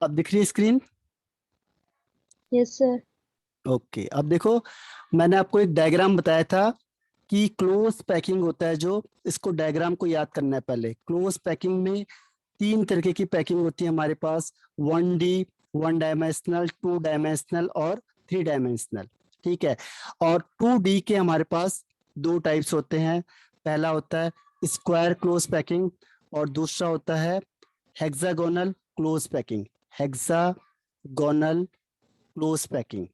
अब दिख रही है स्क्रीन? Yes sir. ओके, अब देखो, मैंने आपको एक डायग्राम बताया था कि क्लोज पैकिंग होता है जो, इसको डायग्राम को याद करना है पहले। क्लोज पैकिंग में तीन तरीके की पैकिंग होती है हमारे पास, 1D, 1 डायमेंशनल, 2 डायमेंशनल और 3 डायमेंशनल। ठीक है। और 2D के हमारे पास दो टाइप्स होते हैं। पहला होता है स्क्वायर क्लोज पैकिंग और दूसरा होता है hexagonal close packing. Hexagonal close packing.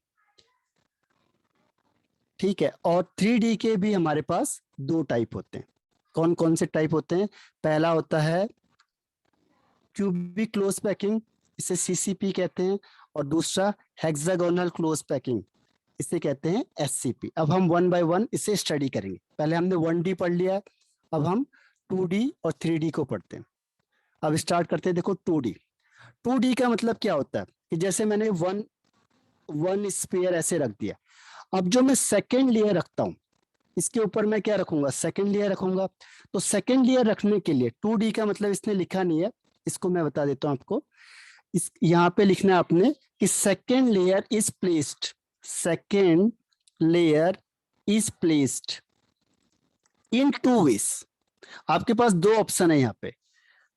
ठीक है। और 3D के भी हमारे पास दो टाइप होते हैं। कौन कौन से टाइप होते हैं? पहला होता है क्यूबिक क्लोज पैकिंग, इसे सीसीपी कहते हैं। और दूसरा हेक्सागोनल क्लोज पैकिंग, इसे कहते हैं एससीपी। अब हम वन बाय वन इसे स्टडी करेंगे। पहले हमने 1D पढ़ लिया है, अब हम 2D और 3D को पढ़ते हैं। अब स्टार्ट करते हैं। देखो 2D। 2D का मतलब क्या होता है कि जैसे मैंने वन वन स्पेयर ऐसे रख दिया। अब जो मैं सेकेंड लेयर रखता हूं, इसके ऊपर मैं क्या रखूंगा? सेकेंड लेयर रखूंगा। तो सेकेंड लेयर रखने के लिए 2D का मतलब इसने लिखा नहीं है, इसको मैं बता देता हूं आपको। इस यहाँ पे लिखना है आपने कि second layer is placed, second layer is placed in 2 ways. आपके पास दो ऑप्शन है यहाँ पे।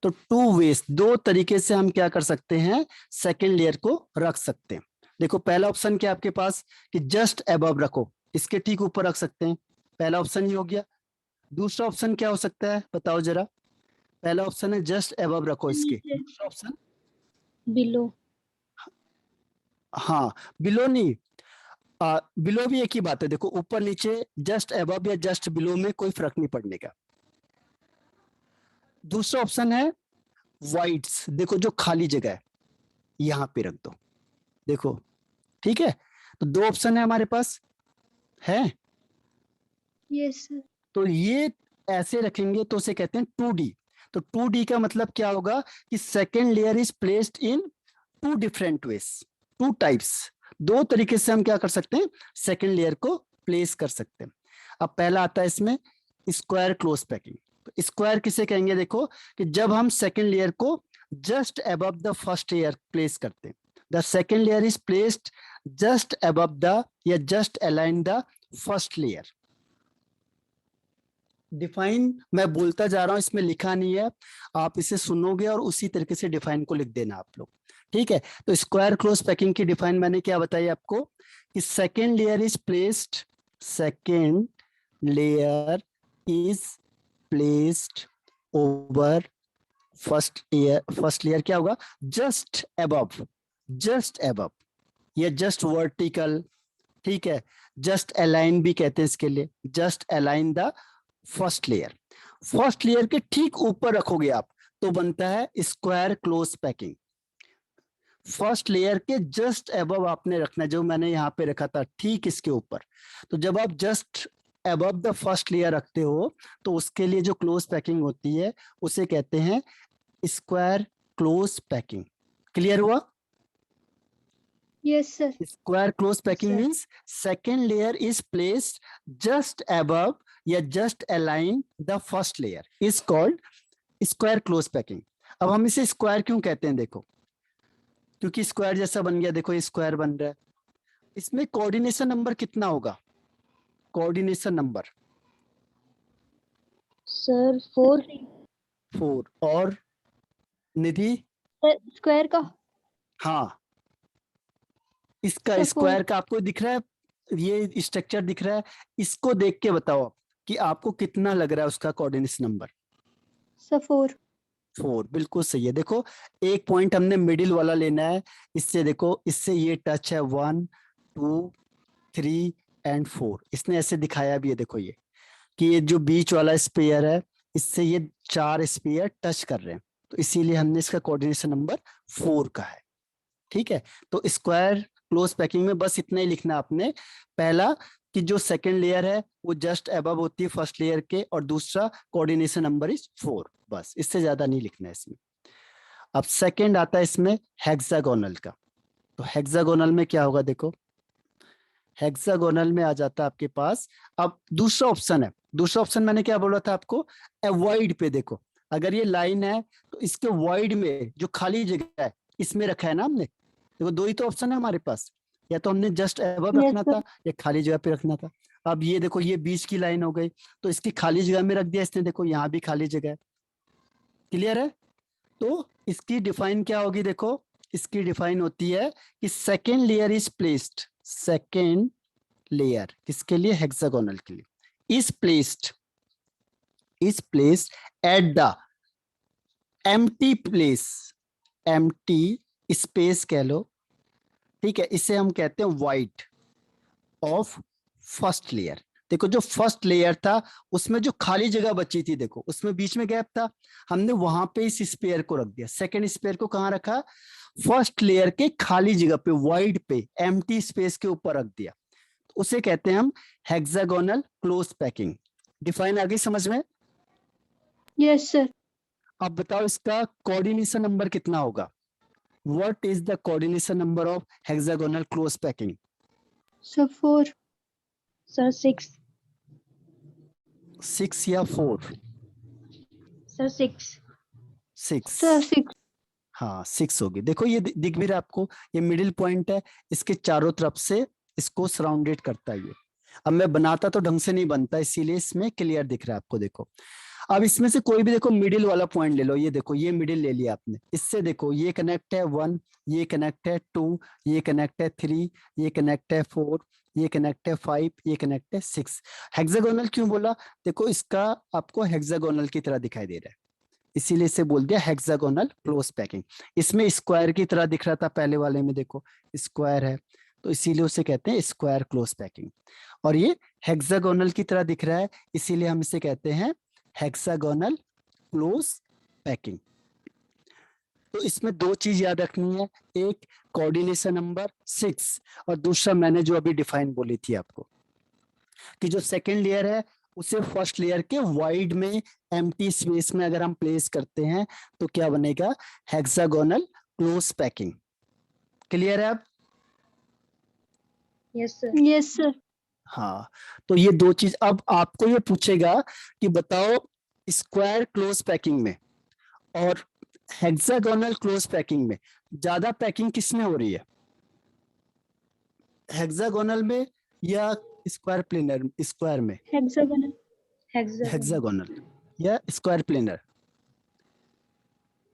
तो 2 वेज, दो तरीके से हम क्या कर सकते हैं, सेकेंड लेयर को रख सकते हैं। देखो पहला ऑप्शन क्या आपके पास कि जस्ट अबव रखो, इसके ठीक ऊपर रख सकते हैं। पहला ऑप्शन ही हो गया। दूसरा ऑप्शन क्या हो सकता है बताओ जरा? पहला ऑप्शन है जस्ट अबव रखो इसके। नीचे। दूसरा ऑप्शन? बिलो। हाँ, बिलो नहीं। बिलो भी एक ही बात है। देखो ऊपर नीचे, जस्ट अबव या जस्ट बिलो में कोई फर्क नहीं पड़ने का। दूसरा ऑप्शन है वाइड्स, देखो जो खाली जगह है यहां पे रख दो। देखो, ठीक है। तो दो ऑप्शन है हमारे पास, है। Yes sir. तो ये ऐसे रखेंगे तो उसे कहते हैं 2D। तो 2D का मतलब क्या होगा कि second layer is placed in 2 different ways, 2 types. दो तरीके से हम क्या कर सकते हैं, सेकेंड लेयर को प्लेस कर सकते हैं। अब पहला आता है इसमें स्क्वायर क्लोज पैकिंग। तो स्क्वायर किसे कहेंगे? देखो कि जब हम सेकेंड लेयर को just above the first layer place करते हैं, the second layer is placed just above the या just align the first layer. Define मैं बोलता जा रहा हूं, इसमें लिखा नहीं है, आप इसे सुनोगे और उसी तरीके से डिफाइन को लिख देना आप लोग। ठीक है। तो स्क्वायर क्लोज पैकिंग की डिफाइन मैंने क्या बताई आपको कि second layer is placed, second layer is placed over first layer. First layer क्या होगा? जस्ट अबव, जस्ट अबव या जस्ट वर्टिकल। ठीक है। जस्ट अलाइन भी कहते हैं इसके लिए, just align the first layer. First layer के ठीक ऊपर रखोगे आप तो बनता है square close packing. First layer के जस्ट अबव आपने रखना है, जो मैंने यहां पे रखा था ठीक इसके ऊपर। तो जब आप just above the first layer रखते हो तो उसके लिए जो क्लोज पैकिंग होती है उसे कहते हैं स्क्वायर क्लोज पैकिंग। क्लियर हुआ? Yes sir. Square close packing sir. Means second layer is placed just above या just align the first layer is called square close packing. अब हम इसे स्क्वायर क्यों कहते हैं? देखो, क्योंकि स्क्वायर जैसा बन गया। देखो ये स्क्वायर बन रहा है। इसमें कोऑर्डिनेशन नंबर कितना होगा? Coordination number sir 4। 4। और निधि? सर स्क्वायर का। हाँ, इसका सर 4। स्क्वायर का आपको दिख रहा है, ये स्ट्रक्चर दिख रहा है। इसको देख के बताओ कि आपको कितना लग रहा है उसका कोऑर्डिनेशन नंबर? सर 4। 4, बिल्कुल सही है। देखो एक पॉइंट हमने मिडिल वाला लेना है। इससे देखो, इससे ये टच है 1, 2, 3 एंड 4। इसने ऐसे दिखाया भी है, देखो ये कि ये जो बीच वाला स्पेयर है, इससे ये 4 स्पेयर टच कर रहे हैं। तो इसीलिए हमने इसका कोऑर्डिनेशन नंबर 4 का है। ठीक है। तो स्क्वायर क्लोज पैकिंग में बस इतना ही लिखना आपने। पहला कि जो सेकंड लेयर है वो जस्ट अबव होती है फर्स्ट लेयर के, और दूसरा कोऑर्डिनेशन नंबर इज 4। बस इससे ज्यादा नहीं लिखना है इसमें। अब सेकंड आता है इसमें हेक्सागोनल का। तो हेक्सागोनल में क्या होगा? देखो हेक्सागोनल में आ जाता है आपके पास। अब दूसरा ऑप्शन है, दूसरा ऑप्शन मैंने क्या बोला था आपको? अवॉइड पे। देखो अगर ये लाइन है तो इसके वाइड में जो खाली जगह है इसमें रखा है ना हमने, देखो दो ही तो ऑप्शन है हमारे पास, या तो हमने जस्ट एबव Yes, रखना sir. था या खाली जगह पे रखना था। अब ये देखो ये बीच की लाइन हो गई, तो इसकी खाली जगह में रख दिया इसने, देखो यहाँ भी खाली जगह है। क्लियर है? तो इसकी डिफाइन क्या होगी, देखो इसकी डिफाइन होती है कि second layer is placed, second layer किसके लिए, हेक्सागोनल के लिए, is placed at the empty place, empty space कह लो, ठीक है, इसे हम कहते हैं वाइड ऑफ फर्स्ट लेयर। देखो जो फर्स्ट लेयर था उसमें जो खाली जगह बची थी, देखो उसमें बीच में गैप था, हमने वहां पे इस स्पेयर को रख दिया। सेकेंड स्पेयर को कहाँ रखा, फर्स्ट लेयर के खाली जगह पे, वाइड पे, एम्प्टी स्पेस के ऊपर रख दिया, उसे कहते हैं हम हेक्सागोनल क्लोज पैकिंग। डिफाइन आ गई समझ में? Yes, sir. अब बताओ इसका कोऑर्डिनेशन नंबर कितना होगा, what is the coordination number of hexagonal close packing? Sir, 4. Sir, 6. 6 या 4? Sir, 6. 6। Sir, 6. हाँ 6 होगी। देखो ये दिख भी रहा है आपको, ये मिडिल पॉइंट है, इसके चारों तरफ से इसको सराउंडेड करता है ये। अब मैं बनाता तो ढंग से नहीं बनता, इसीलिए इसमें क्लियर दिख रहा है आपको। देखो अब इसमें से कोई भी देखो मिडिल वाला पॉइंट ले लो, ये देखो ये मिडिल ले लिया आपने, इससे देखो ये कनेक्ट है 1, ये कनेक्ट है 2, ये कनेक्ट है 3, ये कनेक्ट है 4, ये कनेक्ट है 5, ये कनेक्ट है 6। हेक्सागोनल क्यों बोला, देखो इसका आपको हेक्सागोनल की तरह दिखाई दे रहा है, इसीलिए इसे बोल दिया हेक्सागोनल क्लोज पैकिंग। इसमें स्क्वायर की तरह दिख रहा था पहले वाले में, देखो स्क्वायर है, तो इसीलिए उसे कहते हैं स्क्वायर क्लोज पैकिंग। और ये हेक्सागोनल की तरह दिख रहा है, इसीलिए हम इसे कहते हैं हेक्सागोनल क्लोज पैकिंग। तो इसमें दो चीज याद रखनी है, एक कोऑर्डिनेशन नंबर 6, और दूसरा मैंने जो अभी डिफाइन बोली थी आपको कि जो सेकेंड लेयर है उसे फर्स्ट लेयर के वाइड में एम्प्टी स्पेस में अगर हम प्लेस करते हैं तो क्या बनेगा, हेक्सागोनल क्लोज पैकिंग। क्लियर है अब? Yes, sir. Yes, sir. हाँ, तो ये दो चीज। अब आपको ये पूछेगा कि बताओ स्क्वायर क्लोज पैकिंग में और हेक्सागोनल क्लोज पैकिंग में ज्यादा पैकिंग किसमें हो रही है, हेक्सागोनल में या स्क्वायर प्लेनर, स्क्वायर में? Hexagonal. Hexagonal. हेक्सागोनल या स्क्वायर प्लेनर?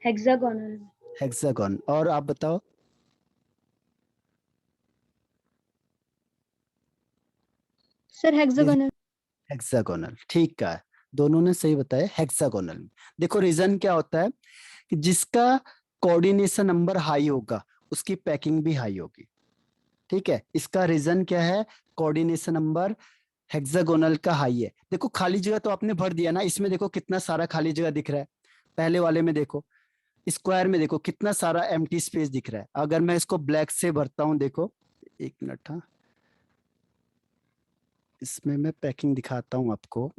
Hexagonal. हेक्सागोन। और आप बताओ? Sir, hexagonal. हेक्सागोनल, ठीक है, दोनों ने सही बताया, हेक्सागोनल में। देखो रीजन क्या होता है कि जिसका कोऑर्डिनेशन नंबर हाई होगा उसकी पैकिंग भी हाई होगी, ठीक है। इसका रीजन क्या है, कोऑर्डिनेशन नंबर हेक्सागोनल का हाई है। देखो खाली जगह तो आपने भर दिया ना, इसमें देखो कितना सारा खाली जगह दिख रहा है, पहले वाले में देखो, स्क्वायर में देखो कितना सारा एम्प्टी स्पेस दिख रहा है। अगर मैं इसको ब्लैक से भरता हूं, देखो एक मिनट, हाँ इसमें मैं पैकिंग दिखाता हूं आपको,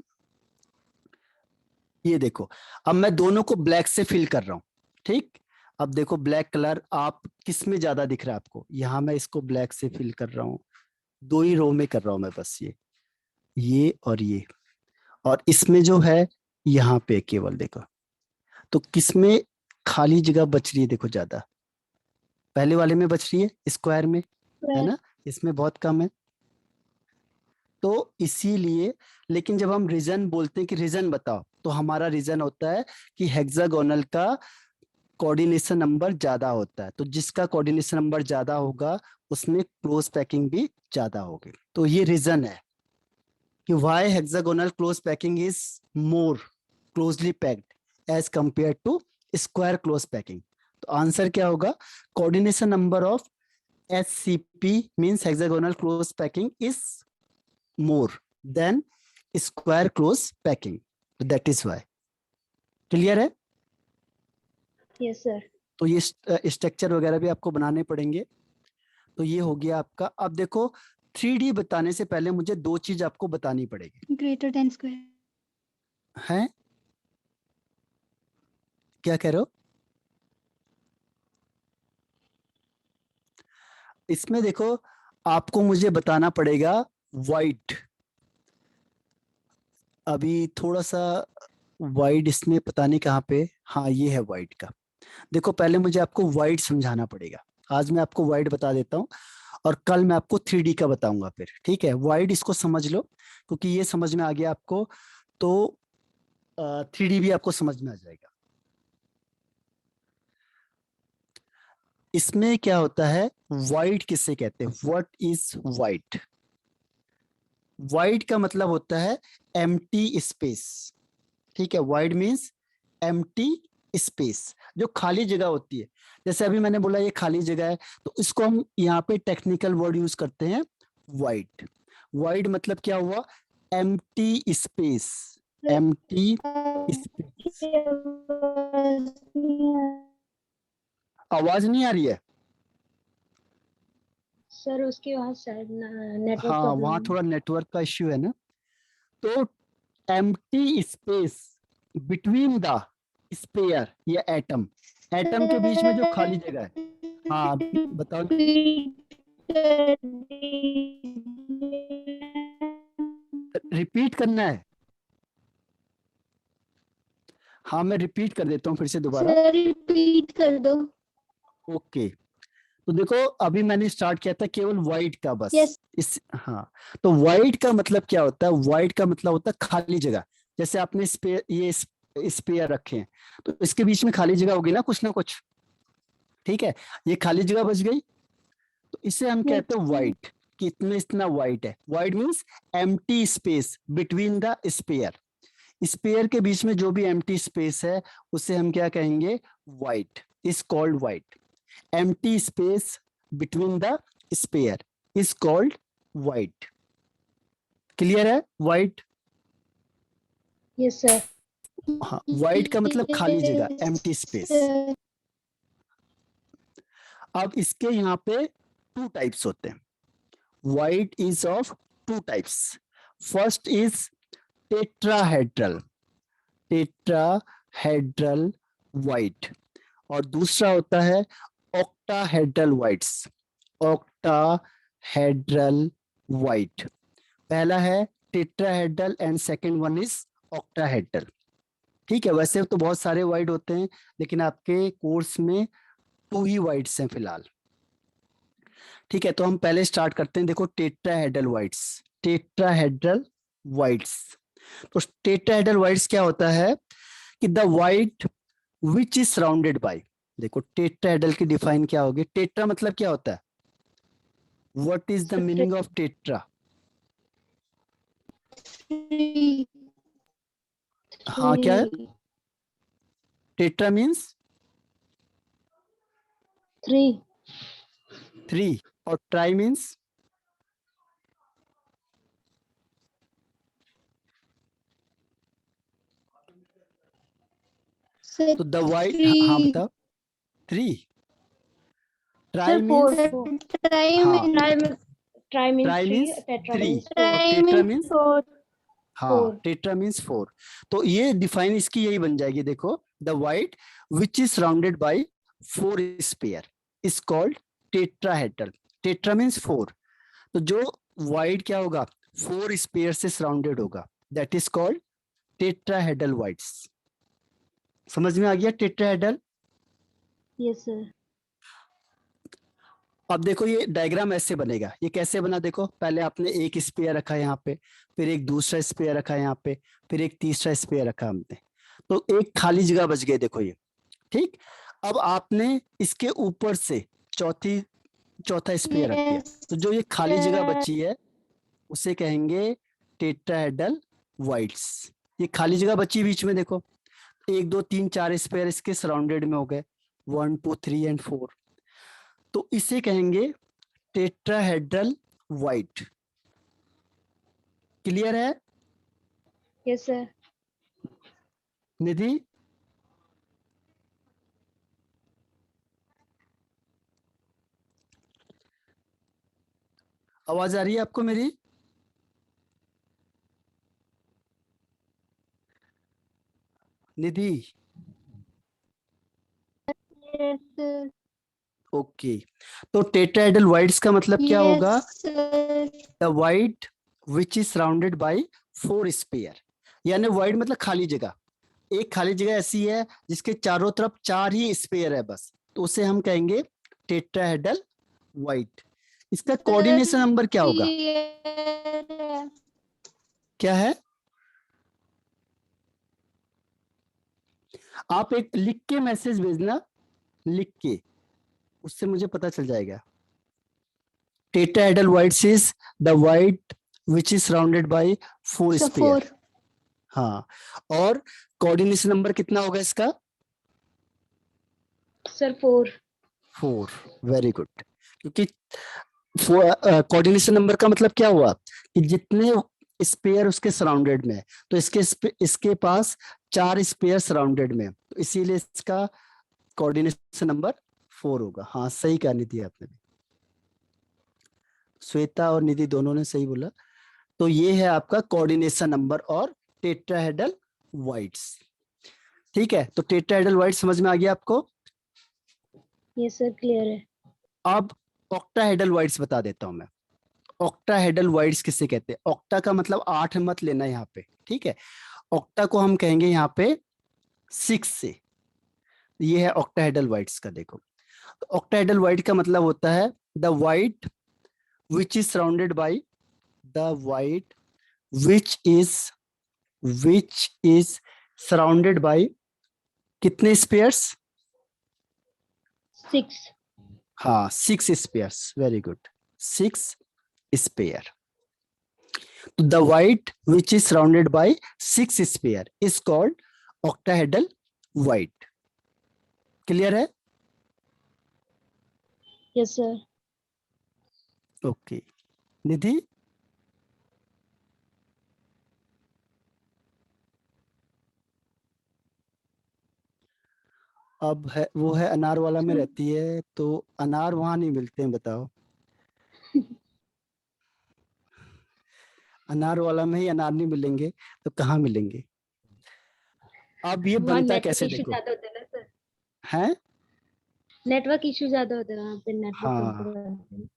ये देखो अब मैं दोनों को ब्लैक से फिल कर रहा हूं, ठीक। अब देखो ब्लैक कलर आप किस में ज्यादा दिख रहा है आपको, यहां मैं इसको ब्लैक से फिल कर रहा हूं, दो ही रो में कर रहा हूं मैं बस, ये और ये, और इसमें जो है यहाँ पे केवल देखो, तो किसमें खाली जगह बच रही है, देखो ज्यादा पहले वाले में बच रही है, स्क्वायर में, है Square. ना, इसमें बहुत कम है। तो इसीलिए, लेकिन जब हम रीजन बोलते हैं कि रीजन बताओ, तो हमारा रीजन होता है कि हेक्सागोनल का कोऑर्डिनेशन नंबर ज्यादा होता है, तो जिसका कोऑर्डिनेशन नंबर ज्यादा होगा उसमें क्लोज पैकिंग भी ज्यादा होगी। तो ये रीजन है कि why hexagonal close packing is more closely packed as compare to square close packing. तो आंसर क्या होगा, coordination number of SCP means hexagonal close packing is more than square close packing. That is why. Clear है? Yes, sir. तो ये structure वगैरह भी आपको बनाने पड़ेंगे। तो ये हो गया आपका। अब देखो 3D बताने से पहले मुझे दो चीज आपको बतानी पड़ेगी। Greater than square. हैं? क्या कह रहे हो? इसमें देखो आपको मुझे बताना पड़ेगा वाइट, अभी थोड़ा सा वाइड इसमें पता नहीं कहाँ पे, हाँ ये है वाइट का। देखो पहले मुझे आपको वाइड समझाना पड़ेगा। आज मैं आपको वाइड बता देता हूँ और कल मैं आपको 3D का बताऊंगा फिर, ठीक है। वाइड इसको समझ लो, क्योंकि ये समझ में आ गया आपको तो 3D भी आपको समझ में आ जाएगा। इसमें क्या होता है, वाइड किससे कहते हैं, व्हाट इज वाइड। वाइड का मतलब होता है एम्प्टी स्पेस, ठीक है। वाइड मीन्स एम्प्टी स्पेस, जो खाली जगह होती है। जैसे अभी मैंने बोला ये खाली जगह है, तो इसको हम यहाँ पे टेक्निकल वर्ड यूज करते हैं वाइड। वाइड मतलब क्या हुआ, एम्प्टी स्पेस, एम्प्टी स्पेस। आवाज नहीं आ रही है? सर उसके वहाँ शायद नेटवर्क हाँ, वहां प्रॉब्लम। थोड़ा नेटवर्क का इश्यू है ना। तो empty space between the sphere या एटम, एटम के बीच में जो खाली जगह है। हाँ बताओ। रिपीट करना है? हाँ मैं रिपीट कर देता हूँ फिर से दोबारा। सर रिपीट कर दो। ओके, तो देखो अभी मैंने स्टार्ट किया था केवल वाइड का बस। यस। इस हाँ, तो वाइड का मतलब क्या होता है, वाइड का मतलब होता है खाली जगह। जैसे आपने स्पेयर रखे हैं, तो इसके बीच में खाली जगह होगी ना कुछ, ठीक है। ये खाली जगह बच गई, तो इसे हम कहते हैं वाइड, कि इतना इतना वाइड है। Wide means empty space between the sphere, sphere के बीच में जो भी एम्प्टी स्पेस है उसे हम क्या कहेंगे, wide, is called wide. Empty space between the spare is called wide. Clear है वाइड? Yes sir. हाँ, वाइड का मतलब खाली जगह, एम्प्टी स्पेस। अब इसके यहाँ पे टू टाइप्स होते हैं। Wide is of two types. First is tetrahedral, tetrahedral void, और दूसरा होता है ऑक्टाहेड्रल वाइड्स, ऑक्टाहेड्रल वाइड। पहला है tetrahedral and second one is octahedral, ठीक है। वैसे तो बहुत सारे वाइड होते हैं, लेकिन आपके कोर्स में टू ही वाइड्स हैं फिलहाल, ठीक है। तो हम पहले स्टार्ट करते हैं, देखो टेट्राहेड्रल वाइड्स, टेट्राहेड्रल वाइड्स। तो टेट्राहेड्रल वाइड्स क्या होता है कि the void which is surrounded by, देखो टेट्राहेड्रल की डिफाइन क्या होगी, टेट्रा मतलब क्या होता है, what is the meaning of tetra. हाँ क्या है, टेट्रा मीन्स थ्री। थ्री, और ट्राई मीन्स, तो द वाइड, हाँ थ्री। बताओ, three. Tri sir four. Means, tri हाँ, mean tri means tri three, means tetra three, means और try tetra means means, four. हाँ फोर। Tetra means four. तो ये define इसकी यही बन जाएगी, देखो the void which is surrounded by four spare is called tetrahedral. Tetra means four, तो जो वाइड क्या होगा, फोर स्पेयर से सराउंडेड होगा, that is called tetrahedral wides. समझ में आ गया टेट्राहेड्रल? Yes sir. अब देखो ये डायग्राम ऐसे बनेगा, ये कैसे बना, देखो पहले आपने एक स्पेयर रखा यहाँ पे, फिर एक दूसरा स्पेयर रखा यहाँ पे, फिर एक तीसरा स्पेयर रखा हमने, तो एक खाली जगह बच गई, देखो ये, ठीक। अब आपने इसके ऊपर से चौथा स्पेयर रख दिया, यस तो जो ये खाली जगह सर। बची है उसे कहेंगे टेट्राहेड्रल वाइड्स। ये खाली जगह बची बीच में, देखो एक दो तीन चार स्पेयर इसके सराउंडेड में हो गए, 1 2 3 एंड 4, तो इसे कहेंगे टेट्राहेड्रल वाइड। क्लियर है यस सर। निधि? आवाज आ रही है आपको मेरी? निधि? Yes sir. ओके, तो टेट्राहेड्रल वाइड्स का मतलब क्या यस होगा, sir. The void which is surrounded by four sphere, यानी वाइड मतलब खाली जगह, एक खाली जगह ऐसी है जिसके चारों तरफ 4 ही स्पेयर है बस, तो उसे हम कहेंगे टेट्राहेड्रल वाइट। इसका कोऑर्डिनेशन नंबर क्या होगा? क्या है? आप एक लिख के मैसेज भेजना, लिख के, उससे मुझे पता चल जाएगा। Tetrahedral voids is the void which is surrounded by 4 sir sphere. 4 हाँ, और कोऑर्डिनेशन नंबर कितना होगा इसका? सर 4 4। Very good. क्योंकि कोऑर्डिनेशन नंबर का मतलब क्या हुआ कि जितने स्पेयर उसके सराउंडेड में है, तो इसके पास 4 स्पेयर सराउंडेड में है, तो इसीलिए इसका कोऑर्डिनेशन नंबर 4 होगा। हाँ, सही कहा निधि आपने भी, श्वेता और निधि दोनों ने सही बोला। तो ये है आपका कोऑर्डिनेशन नंबर और टेट्राहेड्रल वाइट्स। ठीक है, तो टेट्राहेड्रल वाइट समझ में आ गया आपको? यस सर क्लियर है। अब ऑक्टाहेड्रल वाइट्स बता देता हूं मैं। ऑक्टाहेड्रल वाइट्स किसे कहते हैं? ऑक्टा का मतलब 8 मत लेना यहाँ पे, ठीक है। ऑक्टा को हम कहेंगे यहाँ पे 6 से। ये है ऑक्टाहेड्रल वाइट्स का, देखो। ऑक्टाहेड्रल वाइट का मतलब होता है the void which is surrounded by, the void which is surrounded by कितने स्पेयर्स? 6 हाँ, 6 spheres. Very good, 6 sphere. The white which is surrounded by 6 sphere is called octahedral white. Clear है? Yes sir. Okay Nidhi, अब है वो है अनार वाला में रहती है, तो अनार वहां नहीं मिलते हैं, बताओ। अनार वाला में ही अनार नहीं मिलेंगे तो कहाँ मिलेंगे? अब ये वहाँ बनता नेटवर्क कैसे इशू देखो, ज्यादा होता है ना सर, है? नेटवर्क इशू ज्यादा होता है वहाँ पे, नेटवर्क कम हाँ, करवाते हैं।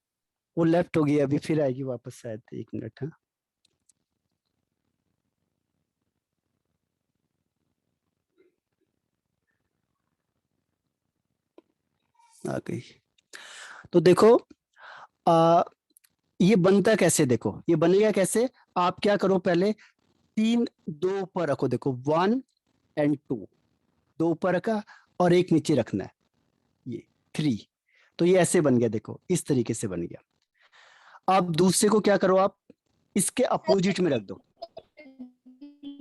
वो लेफ्ट हो गई, अभी फिर आएगी वापस शायद, 1 मिनट। हाँ, आ गई। तो देखो, आ, ये बनता कैसे, देखो ये बनेगा कैसे। आप क्या करो, पहले 3 2 ऊपर रखो, देखो 1 एंड 2, 2 ऊपर रखा और 1 नीचे रखना है, ये 3। तो ये ऐसे बन गया, देखो इस तरीके से बन गया। अब दूसरे को क्या करो, आप इसके अपोजिट में रख दो।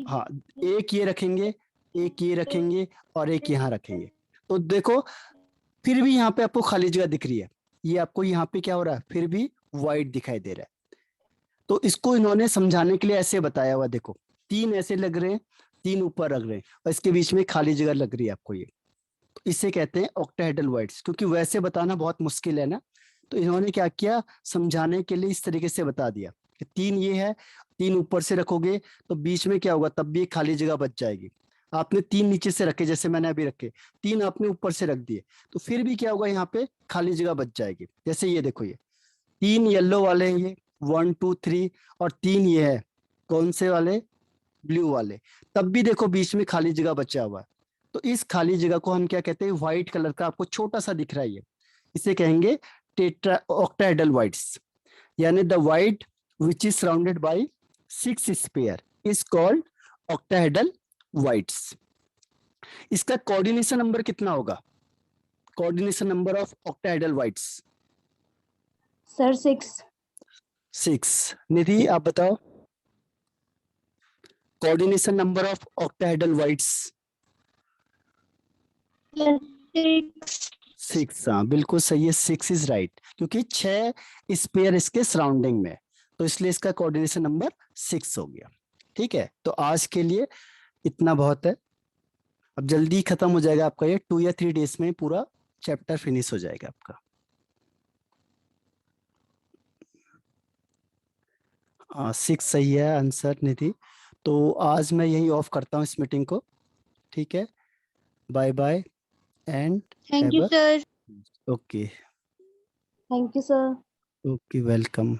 हाँ, एक ये रखेंगे, एक ये रखेंगे और एक यहाँ रखेंगे। तो देखो, फिर भी यहाँ पे आपको खाली जगह दिख रही है, ये आपको यहाँ पे क्या हो रहा है, फिर भी वाइट दिखाई दे रहा है। तो इसको इन्होंने समझाने के लिए ऐसे बताया हुआ, देखो 3 ऐसे लग रहे हैं, 3 ऊपर रख रहे हैं और इसके बीच में खाली जगह लग रही है आपको ये। तो इसे कहते हैं ऑक्टाहेड्रल वाइट्स, क्योंकि वैसे बताना बहुत मुश्किल है ना, तो इन्होंने क्या किया, समझाने के लिए इस तरीके से बता दिया कि 3 ये है, 3 ऊपर से रखोगे तो बीच में क्या होगा, तब भी एक खाली जगह बच जाएगी। आपने 3 नीचे से रखे, जैसे मैंने अभी रखे, 3 आपने ऊपर से रख दिए, तो फिर भी क्या होगा, यहाँ पे खाली जगह बच जाएगी। जैसे ये देखो, ये 3 येलो वाले हैं, ये 1 2 3, और 3 ये है कौन से वाले, ब्लू वाले, तब भी देखो बीच में खाली जगह बचा हुआ है। तो इस खाली जगह को हम क्या कहते हैं, व्हाइट कलर का आपको छोटा सा दिख रहा है ये, इसे कहेंगे टेट्रा ऑक्टाहेड्रल वाइट्स, यानी the void which is surrounded by 6 sphere is called octahedral voids. इसका कोऑर्डिनेशन नंबर कितना होगा? Coordination number of octahedral voids? Sir 6 6। Nidhi आप बताओ, coordination number of octahedral voids? 6। हाँ, बिल्कुल सही है, 6 इज राइट, क्योंकि 6 स्पेयर इसके सराउंडिंग में, तो इसलिए इसका कोऑर्डिनेशन नंबर 6 हो गया। ठीक है, तो आज के लिए इतना बहुत है। अब जल्दी खत्म हो जाएगा आपका ये, 2 या 3 डेज में पूरा चैप्टर फिनिश हो जाएगा आपका। 6 सही है आंसर निधि। तो आज मैं यही ऑफ करता हूँ इस मीटिंग को। ठीक है, bye bye and thank have you a, sir. Okay, thank you sir. Okay, welcome.